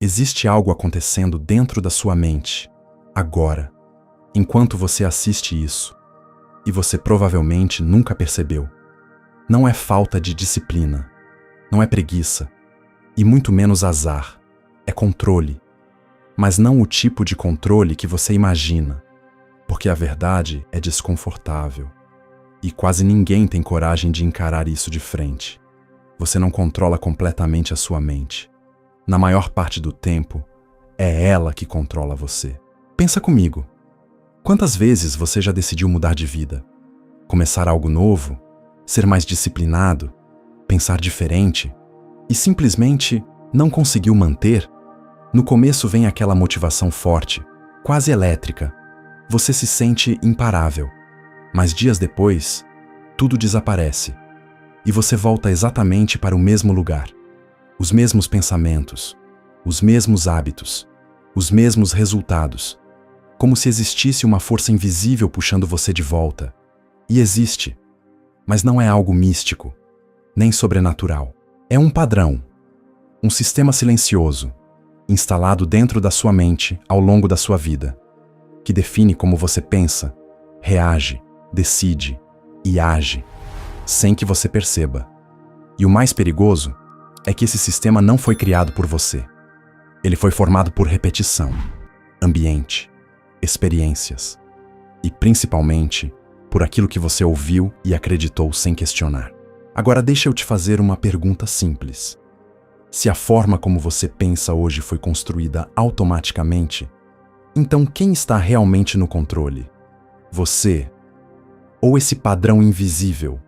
Existe algo acontecendo dentro da sua mente, agora, enquanto você assiste isso, e você provavelmente nunca percebeu. Não é falta de disciplina, não é preguiça, e muito menos azar, é controle. Mas não o tipo de controle que você imagina, porque a verdade é desconfortável. E quase ninguém tem coragem de encarar isso de frente. Você não controla completamente a sua mente. Na maior parte do tempo, é ela que controla você. Pensa comigo. Quantas vezes você já decidiu mudar de vida? Começar algo novo? Ser mais disciplinado? Pensar diferente? E simplesmente não conseguiu manter? No começo vem aquela motivação forte, quase elétrica. Você se sente imparável. Mas dias depois, tudo desaparece. E você volta exatamente para o mesmo lugar. Os mesmos pensamentos, os mesmos hábitos, os mesmos resultados. Como se existisse uma força invisível puxando você de volta. E existe. Mas não é algo místico, nem sobrenatural. É um padrão. Um sistema silencioso, instalado dentro da sua mente ao longo da sua vida, que define como você pensa, reage, decide e age, sem que você perceba. E o mais perigoso é que esse sistema não foi criado por você. Ele foi formado por repetição, ambiente, experiências e, principalmente, por aquilo que você ouviu e acreditou sem questionar. Agora deixa eu te fazer uma pergunta simples. Se a forma como você pensa hoje foi construída automaticamente, então quem está realmente no controle? Você ou esse padrão invisível?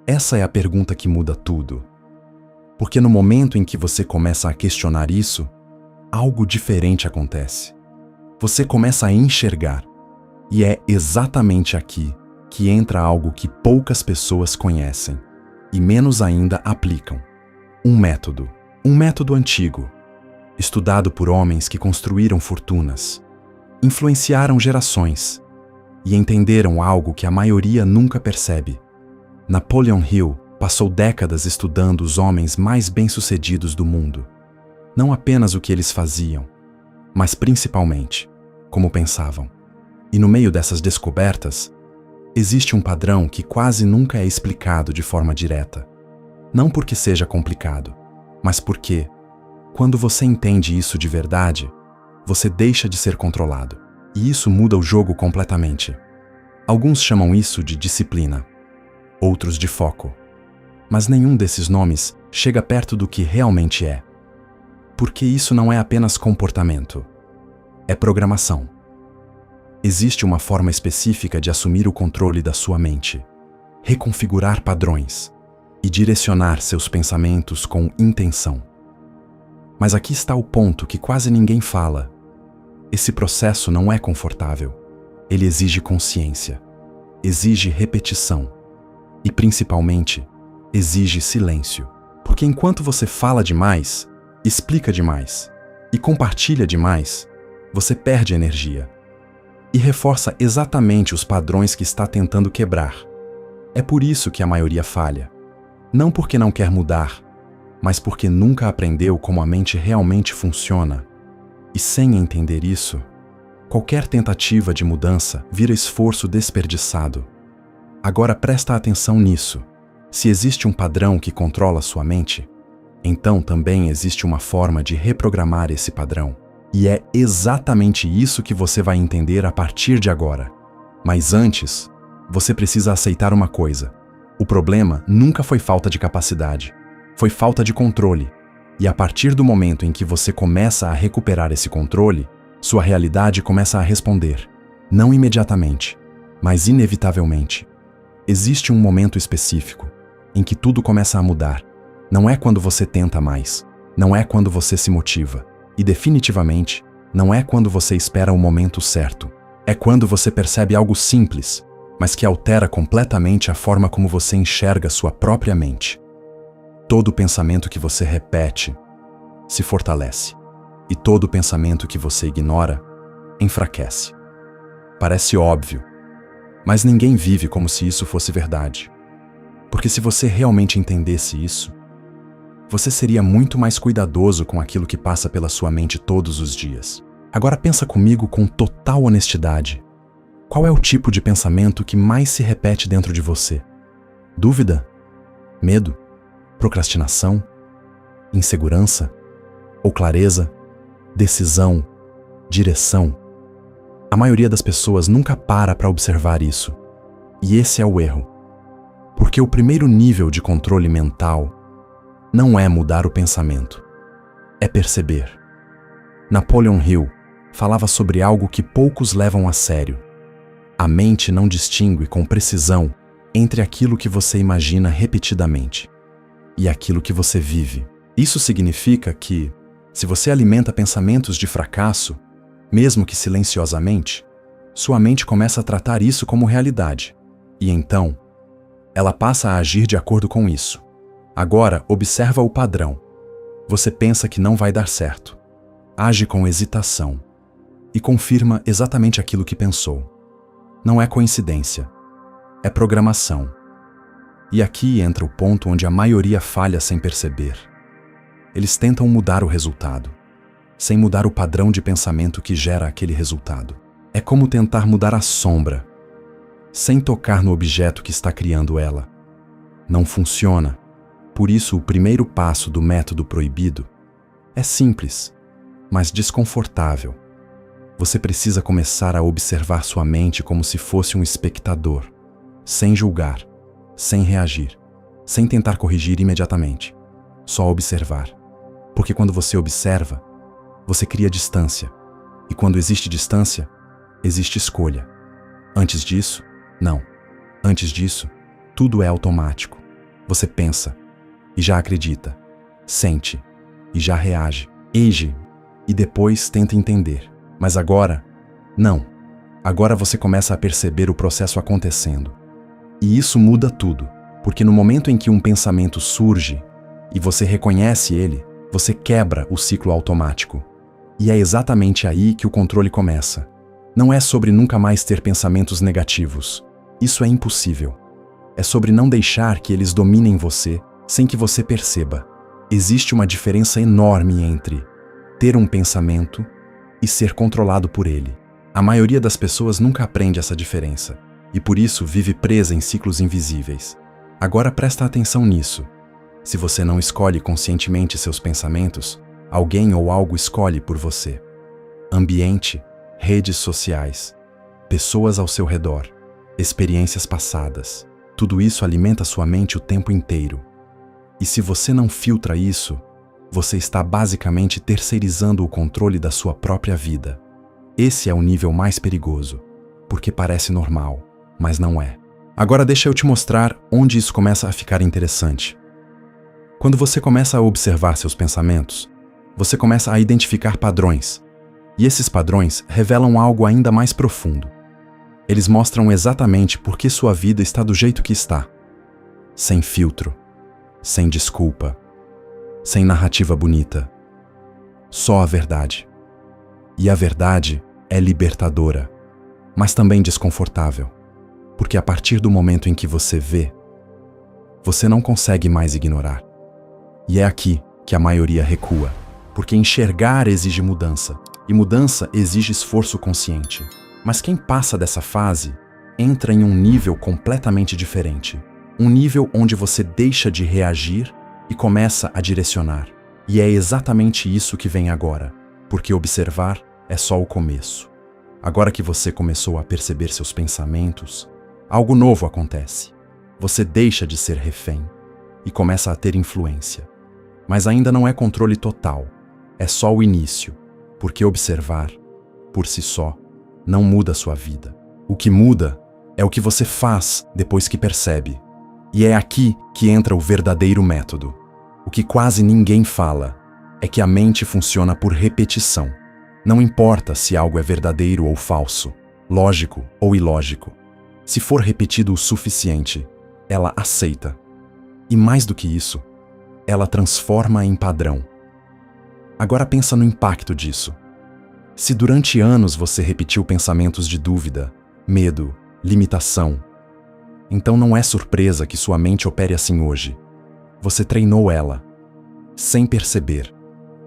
Essa é a pergunta que muda tudo. Porque no momento em que você começa a questionar isso, algo diferente acontece. Você começa a enxergar. E é exatamente aqui que entra algo que poucas pessoas conhecem e menos ainda aplicam. Um método antigo, estudado por homens que construíram fortunas, influenciaram gerações e entenderam algo que a maioria nunca percebe. Napoleon Hill passou décadas estudando os homens mais bem-sucedidos do mundo. Não apenas o que eles faziam, mas principalmente como pensavam. E no meio dessas descobertas, existe um padrão que quase nunca é explicado de forma direta. Não porque seja complicado, mas porque, quando você entende isso de verdade, você deixa de ser controlado. E isso muda o jogo completamente. Alguns chamam isso de disciplina, outros de foco. Mas nenhum desses nomes chega perto do que realmente é. Porque isso não é apenas comportamento, é programação. Existe uma forma específica de assumir o controle da sua mente, reconfigurar padrões e direcionar seus pensamentos com intenção. Mas aqui está o ponto que quase ninguém fala. Esse processo não é confortável. Ele exige consciência, exige repetição e, principalmente, exige silêncio. Porque enquanto você fala demais, explica demais e compartilha demais, você perde energia e reforça exatamente os padrões que está tentando quebrar. É por isso que a maioria falha. Não porque não quer mudar, mas porque nunca aprendeu como a mente realmente funciona. E sem entender isso, qualquer tentativa de mudança vira esforço desperdiçado. Agora presta atenção nisso. Se existe um padrão que controla sua mente, então também existe uma forma de reprogramar esse padrão. E é exatamente isso que você vai entender a partir de agora. Mas antes, você precisa aceitar uma coisa. O problema nunca foi falta de capacidade, foi falta de controle. E a partir do momento em que você começa a recuperar esse controle, sua realidade começa a responder. Não imediatamente, mas inevitavelmente. Existe um momento específico em que tudo começa a mudar. Não é quando você tenta mais, não é quando você se motiva. E definitivamente, não é quando você espera o momento certo. É quando você percebe algo simples, mas que altera completamente a forma como você enxerga sua própria mente. Todo pensamento que você repete se fortalece, e todo pensamento que você ignora enfraquece. Parece óbvio, mas ninguém vive como se isso fosse verdade. Porque se você realmente entendesse isso, você seria muito mais cuidadoso com aquilo que passa pela sua mente todos os dias. Agora pensa comigo com total honestidade. Qual é o tipo de pensamento que mais se repete dentro de você? Dúvida? Medo? Procrastinação? Insegurança? Ou clareza? Decisão? Direção? A maioria das pessoas nunca para observar isso. E esse é o erro. Porque o primeiro nível de controle mental não é mudar o pensamento, é perceber. Napoleon Hill falava sobre algo que poucos levam a sério. A mente não distingue com precisão entre aquilo que você imagina repetidamente e aquilo que você vive. Isso significa que, se você alimenta pensamentos de fracasso, mesmo que silenciosamente, sua mente começa a tratar isso como realidade. E então, ela passa a agir de acordo com isso. Agora, observa o padrão. Você pensa que não vai dar certo. Age com hesitação. E confirma exatamente aquilo que pensou. Não é coincidência. É programação. E aqui entra o ponto onde a maioria falha sem perceber. Eles tentam mudar o resultado, sem mudar o padrão de pensamento que gera aquele resultado. É como tentar mudar a sombra, sem tocar no objeto que está criando ela. Não funciona. Por isso, o primeiro passo do método proibido é simples, mas desconfortável. Você precisa começar a observar sua mente como se fosse um espectador, sem julgar, sem reagir, sem tentar corrigir imediatamente. Só observar. Porque quando você observa, você cria distância. E quando existe distância, existe escolha. Antes disso, não. Antes disso, tudo é automático. Você pensa e já acredita, sente e já reage, age e depois tenta entender. Mas agora, não. Agora você começa a perceber o processo acontecendo. E isso muda tudo, porque no momento em que um pensamento surge e você reconhece ele, você quebra o ciclo automático. E é exatamente aí que o controle começa. Não é sobre nunca mais ter pensamentos negativos. Isso é impossível. É sobre não deixar que eles dominem você sem que você perceba. Existe uma diferença enorme entre ter um pensamento e ser controlado por ele. A maioria das pessoas nunca aprende essa diferença e por isso vive presa em ciclos invisíveis. Agora presta atenção nisso. Se você não escolhe conscientemente seus pensamentos, alguém ou algo escolhe por você. Ambiente, redes sociais, pessoas ao seu redor, experiências passadas. Tudo isso alimenta sua mente o tempo inteiro. E se você não filtra isso, você está basicamente terceirizando o controle da sua própria vida. Esse é o nível mais perigoso, porque parece normal, mas não é. Agora deixa eu te mostrar onde isso começa a ficar interessante. Quando você começa a observar seus pensamentos, você começa a identificar padrões, e esses padrões revelam algo ainda mais profundo. Eles mostram exatamente por que sua vida está do jeito que está. Sem filtro, sem desculpa, sem narrativa bonita. Só a verdade. E a verdade é libertadora, mas também desconfortável, porque a partir do momento em que você vê, você não consegue mais ignorar. E é aqui que a maioria recua, porque enxergar exige mudança, e mudança exige esforço consciente. Mas quem passa dessa fase entra em um nível completamente diferente. Um nível onde você deixa de reagir e começa a direcionar. E é exatamente isso que vem agora, porque observar é só o começo. Agora que você começou a perceber seus pensamentos, algo novo acontece. Você deixa de ser refém e começa a ter influência. Mas ainda não é controle total, é só o início, porque observar, por si só, não muda a sua vida. O que muda é o que você faz depois que percebe. E é aqui que entra o verdadeiro método. O que quase ninguém fala é que a mente funciona por repetição. Não importa se algo é verdadeiro ou falso, lógico ou ilógico. Se for repetido o suficiente, ela aceita. E mais do que isso, ela transforma em padrão. Agora pensa no impacto disso. Se durante anos você repetiu pensamentos de dúvida, medo, limitação, então não é surpresa que sua mente opere assim hoje. Você treinou ela. sem perceber.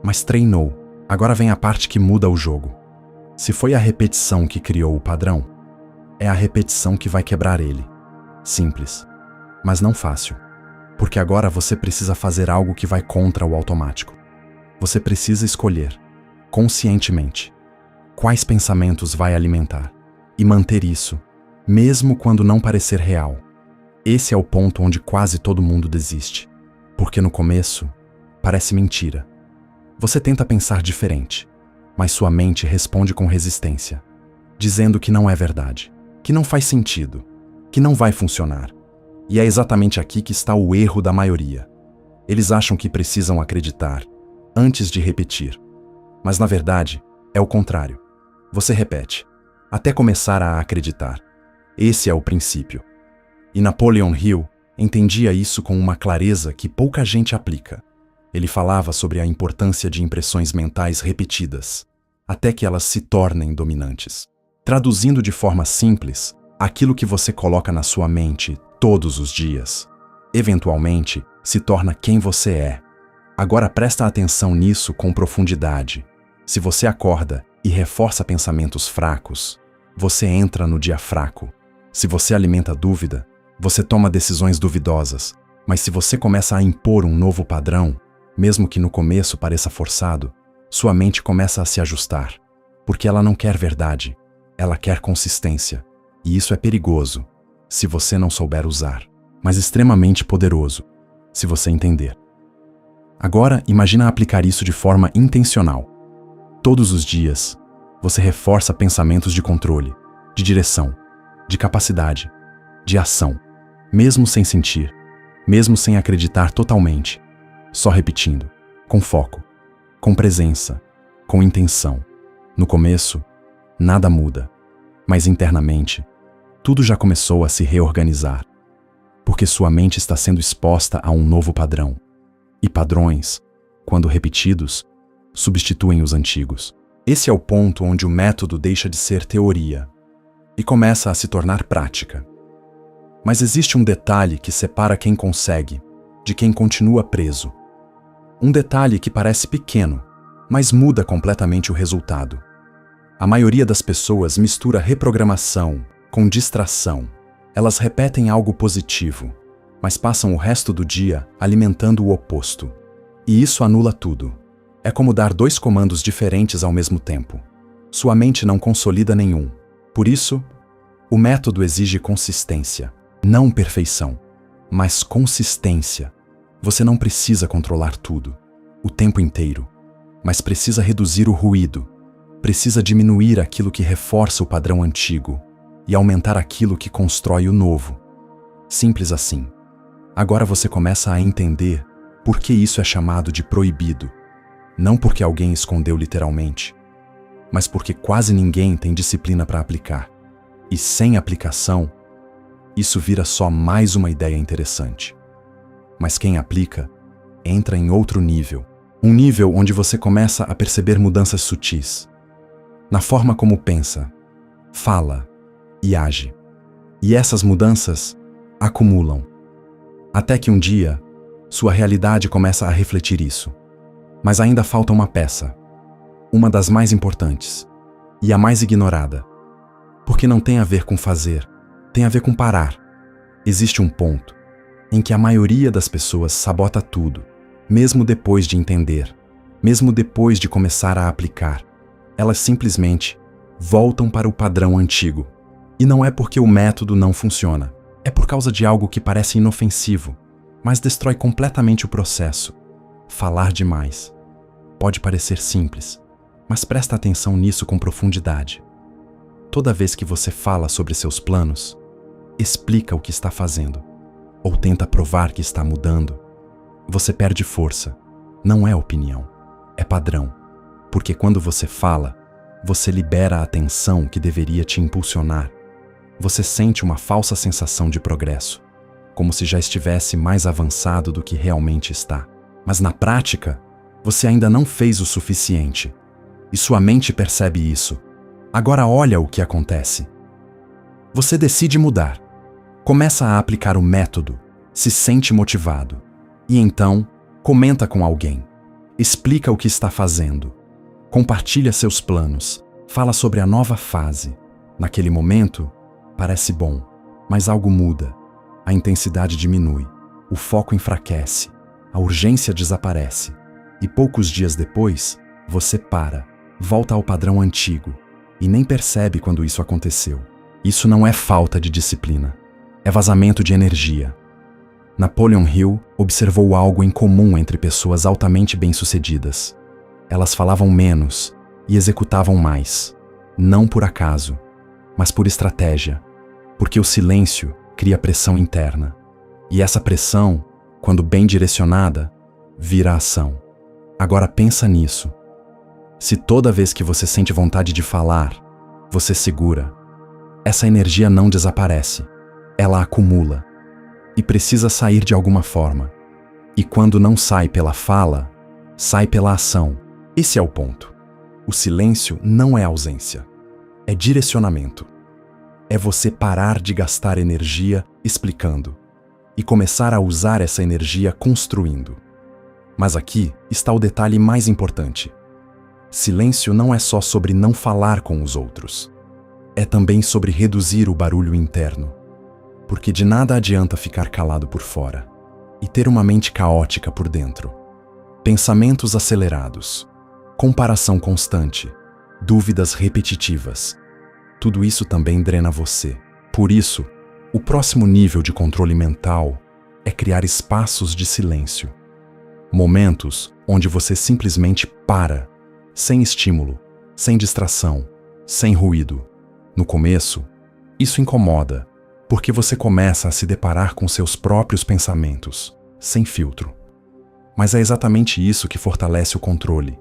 Mas treinou. Agora vem a parte que muda o jogo. Se foi a repetição que criou o padrão, é a repetição que vai quebrar ele. Simples, mas não fácil. Porque agora você precisa fazer algo que vai contra o automático. Você precisa escolher, conscientemente, quais pensamentos vai alimentar e manter isso, mesmo quando não parecer real. Esse é o ponto onde quase todo mundo desiste. Porque no começo, parece mentira. Você tenta pensar diferente, mas sua mente responde com resistência, dizendo que não é verdade, que não faz sentido, que não vai funcionar. E é exatamente aqui que está o erro da maioria. Eles acham que precisam acreditar antes de repetir. Mas na verdade, é o contrário. Você repete, até começar a acreditar. Esse é o princípio. E Napoleon Hill entendia isso com uma clareza que pouca gente aplica. Ele falava sobre a importância de impressões mentais repetidas, até que elas se tornem dominantes. Traduzindo de forma simples, aquilo que você coloca na sua mente todos os dias, eventualmente se torna quem você é. Agora presta atenção nisso com profundidade. Se você acorda e reforça pensamentos fracos, você entra no dia fraco. Se você alimenta dúvida, você toma decisões duvidosas. Mas se você começa a impor um novo padrão, mesmo que no começo pareça forçado, sua mente começa a se ajustar. Porque ela não quer verdade, ela quer consistência. E isso é perigoso, se você não souber usar, mas extremamente poderoso, se você entender. Agora, imagina aplicar isso de forma intencional. Todos os dias, você reforça pensamentos de controle, de direção, de capacidade, de ação, mesmo sem sentir, mesmo sem acreditar totalmente, só repetindo, com foco, com presença, com intenção. No começo, nada muda, mas internamente, tudo já começou a se reorganizar, porque sua mente está sendo exposta a um novo padrão. E padrões, quando repetidos, substituem os antigos. Esse é o ponto onde o método deixa de ser teoria e começa a se tornar prática. Mas existe um detalhe que separa quem consegue de quem continua preso. Um detalhe que parece pequeno, mas muda completamente o resultado. A maioria das pessoas mistura reprogramação com distração. Elas repetem algo positivo, mas passam o resto do dia alimentando o oposto. E isso anula tudo. É como dar 2 comandos diferentes ao mesmo tempo. Sua mente não consolida nenhum. Por isso, o método exige consistência. Não perfeição, mas consistência. Você não precisa controlar tudo, o tempo inteiro, mas precisa reduzir o ruído. Precisa diminuir aquilo que reforça o padrão antigo e aumentar aquilo que constrói o novo. Simples assim. Agora você começa a entender por que isso é chamado de proibido. Não porque alguém escondeu literalmente, mas porque quase ninguém tem disciplina para aplicar. E sem aplicação, isso vira só mais uma ideia interessante. Mas quem aplica, entra em outro nível. Um nível onde você começa a perceber mudanças sutis. Na forma como pensa, fala e age. E essas mudanças acumulam. Até que um dia, sua realidade começa a refletir isso. Mas ainda falta uma peça. Uma das mais importantes. E a mais ignorada. Porque não tem a ver com fazer, tem a ver com parar. Existe um ponto em que a maioria das pessoas sabota tudo, mesmo depois de entender, mesmo depois de começar a aplicar. Elas simplesmente voltam para o padrão antigo. E não é porque o método não funciona, é por causa de algo que parece inofensivo, mas destrói completamente o processo. Falar demais. Pode parecer simples, mas presta atenção nisso com profundidade. Toda vez que você fala sobre seus planos, explica o que está fazendo, ou tenta provar que está mudando, você perde força. Não é opinião, é padrão. Porque quando você fala, você libera a atenção que deveria te impulsionar. Você sente uma falsa sensação de progresso, como se já estivesse mais avançado do que realmente está. Mas na prática, você ainda não fez o suficiente. E sua mente percebe isso. Agora olha o que acontece. Você decide mudar. Começa a aplicar o método, se sente motivado. E então, Comenta com alguém. Explica o que está fazendo. Compartilha seus planos. Fala sobre a nova fase. Naquele momento, parece bom, mas algo muda. A intensidade diminui, o foco enfraquece, a urgência desaparece. E poucos dias depois, você para, volta ao padrão antigo e nem percebe quando isso aconteceu. Isso não é falta de disciplina, é vazamento de energia. Napoleon Hill observou algo em comum entre pessoas altamente bem-sucedidas. Elas falavam menos e executavam mais, não por acaso, mas por estratégia, porque o silêncio cria pressão interna. E essa pressão, quando bem direcionada, vira ação. Agora pensa nisso. Se toda vez que você sente vontade de falar, você segura, essa energia não desaparece, ela acumula e precisa sair de alguma forma. E quando não sai pela fala, sai pela ação. Esse é o ponto. O silêncio não é ausência, é direcionamento. É você parar de gastar energia explicando e começar a usar essa energia construindo. Mas aqui está o detalhe mais importante. Silêncio não é só sobre não falar com os outros. É também sobre reduzir o barulho interno. Porque de nada adianta ficar calado por fora e ter uma mente caótica por dentro. Pensamentos acelerados, comparação constante, dúvidas repetitivas. Tudo isso também drena você. Por isso, o próximo nível de controle mental é criar espaços de silêncio. Momentos onde você simplesmente para, sem estímulo, sem distração, sem ruído. No começo, isso incomoda, porque você começa a se deparar com seus próprios pensamentos, sem filtro. Mas é exatamente isso que fortalece o controle.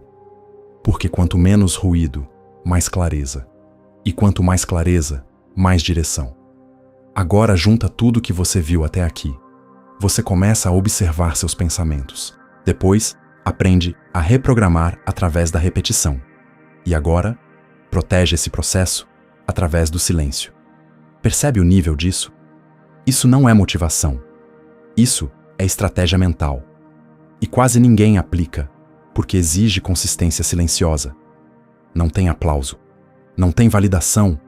Porque quanto menos ruído, mais clareza. E quanto mais clareza, mais direção. Agora junta tudo que você viu até aqui. Você começa a observar seus pensamentos. Depois, aprende a reprogramar através da repetição. E agora, protege esse processo através do silêncio. Percebe o nível disso? Isso não é motivação. Isso é estratégia mental. E quase ninguém aplica, porque exige consistência silenciosa. Não tem aplauso, não tem validação,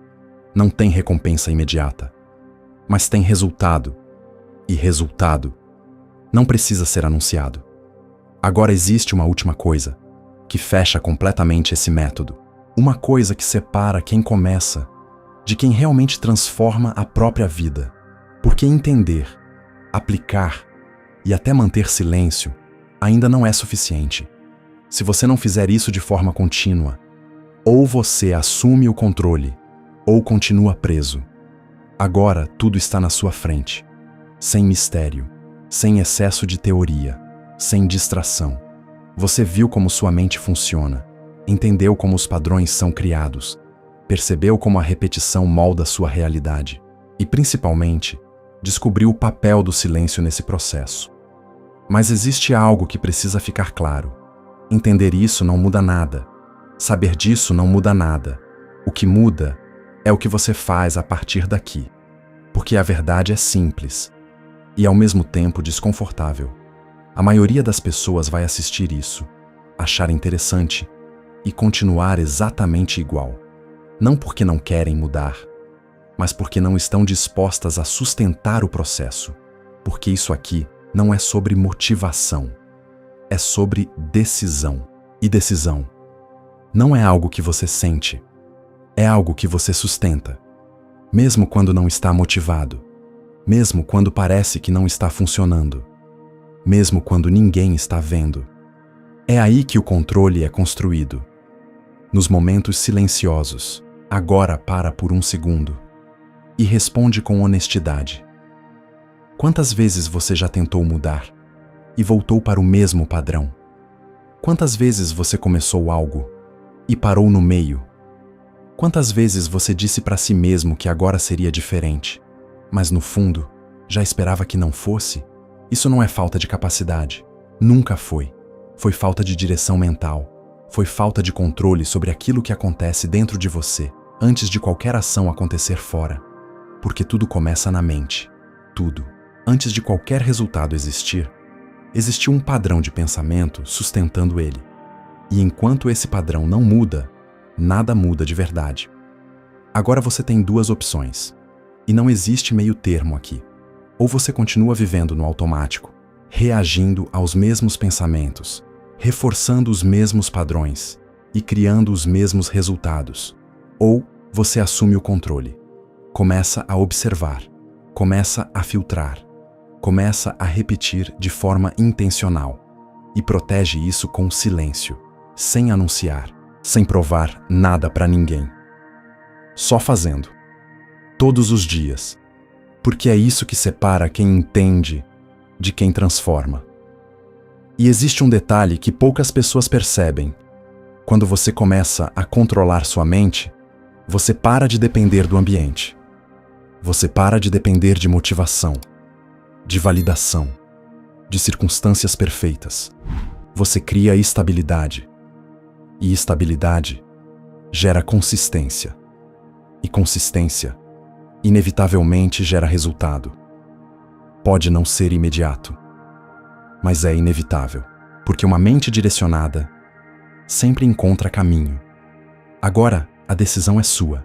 não tem recompensa imediata. Mas tem resultado. E resultado não precisa ser anunciado. Agora existe uma última coisa, que fecha completamente esse método. Uma coisa que separa quem começa de quem realmente transforma a própria vida. Porque entender, aplicar e até manter silêncio ainda não é suficiente. Se você não fizer isso de forma contínua, ou você assume o controle, ou continua preso. Agora tudo está na sua frente, sem mistério, sem excesso de teoria, sem distração. Você viu como sua mente funciona, entendeu como os padrões são criados, percebeu como a repetição molda sua realidade e, principalmente, descobriu o papel do silêncio nesse processo. Mas existe algo que precisa ficar claro. Entender isso não muda nada. Saber disso não muda nada. O que muda é o que você faz a partir daqui. Porque a verdade é simples e, ao mesmo tempo, desconfortável. A maioria das pessoas vai assistir isso, achar interessante e continuar exatamente igual. Não porque não querem mudar, mas porque não estão dispostas a sustentar o processo. Porque isso aqui não é sobre motivação, é sobre decisão. E decisão não é algo que você sente, é algo que você sustenta. Mesmo quando não está motivado, mesmo quando parece que não está funcionando, mesmo quando ninguém está vendo. É aí que o controle é construído. Nos momentos silenciosos. Agora para por um segundo e responde com honestidade. Quantas vezes você já tentou mudar e voltou para o mesmo padrão? Quantas vezes você começou algo e parou no meio? Quantas vezes você disse para si mesmo que agora seria diferente, mas no fundo já esperava que não fosse? Isso não é falta de capacidade. Nunca foi. Foi falta de direção mental. Foi falta de controle sobre aquilo que acontece dentro de você, antes de qualquer ação acontecer fora. Porque tudo começa na mente. Tudo. Antes de qualquer resultado existir, Existiu um padrão de pensamento sustentando ele. E enquanto esse padrão não muda, nada muda de verdade. Agora você tem duas opções. E não existe meio termo aqui. Ou você continua vivendo no automático, reagindo aos mesmos pensamentos, reforçando os mesmos padrões e criando os mesmos resultados. Ou você assume o controle, começa a observar, começa a filtrar, começa a repetir de forma intencional e protege isso com silêncio, sem anunciar, sem provar nada para ninguém. Só fazendo. Todos os dias. Porque é isso que separa quem entende de quem transforma. E existe um detalhe que poucas pessoas percebem. Quando você começa a controlar sua mente, você para de depender do ambiente. Você para de depender de motivação, de validação, de circunstâncias perfeitas. Você cria estabilidade. E estabilidade gera consistência. E consistência, inevitavelmente, gera resultado. Pode não ser imediato, mas é inevitável, porque uma mente direcionada sempre encontra caminho. Agora, a decisão é sua.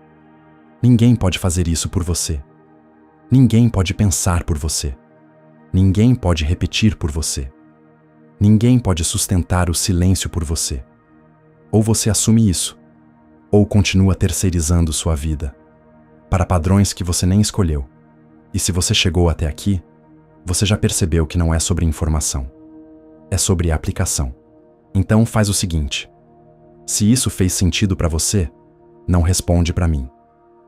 Ninguém pode fazer isso por você. Ninguém pode pensar por você. Ninguém pode repetir por você. Ninguém pode sustentar o silêncio por você. Ou você assume isso, ou continua terceirizando sua vida para padrões que você nem escolheu. E se você chegou até aqui, você já percebeu que não é sobre informação. É sobre aplicação. Então faz o seguinte: se isso fez sentido para você, não responde para mim.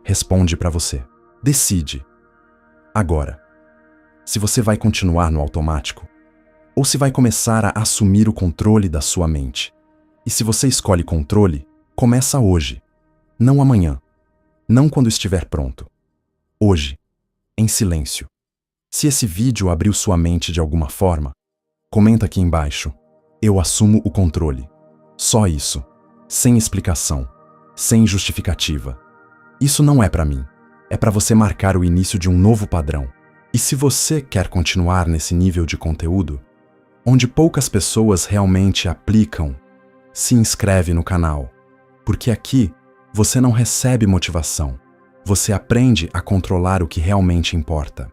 Responde para você. Decide. Agora. Se você vai continuar no automático, ou se vai começar a assumir o controle da sua mente. E se você escolhe controle, começa hoje, não amanhã, não quando estiver pronto. Hoje, em silêncio. Se esse vídeo abriu sua mente de alguma forma, comenta aqui embaixo. Eu assumo o controle. Só isso. Sem explicação. Sem justificativa. Isso não é para mim. É para você marcar o início de um novo padrão. E se você quer continuar nesse nível de conteúdo, onde poucas pessoas realmente aplicam, se inscreve no canal. Porque aqui você não recebe motivação. Você aprende a controlar o que realmente importa.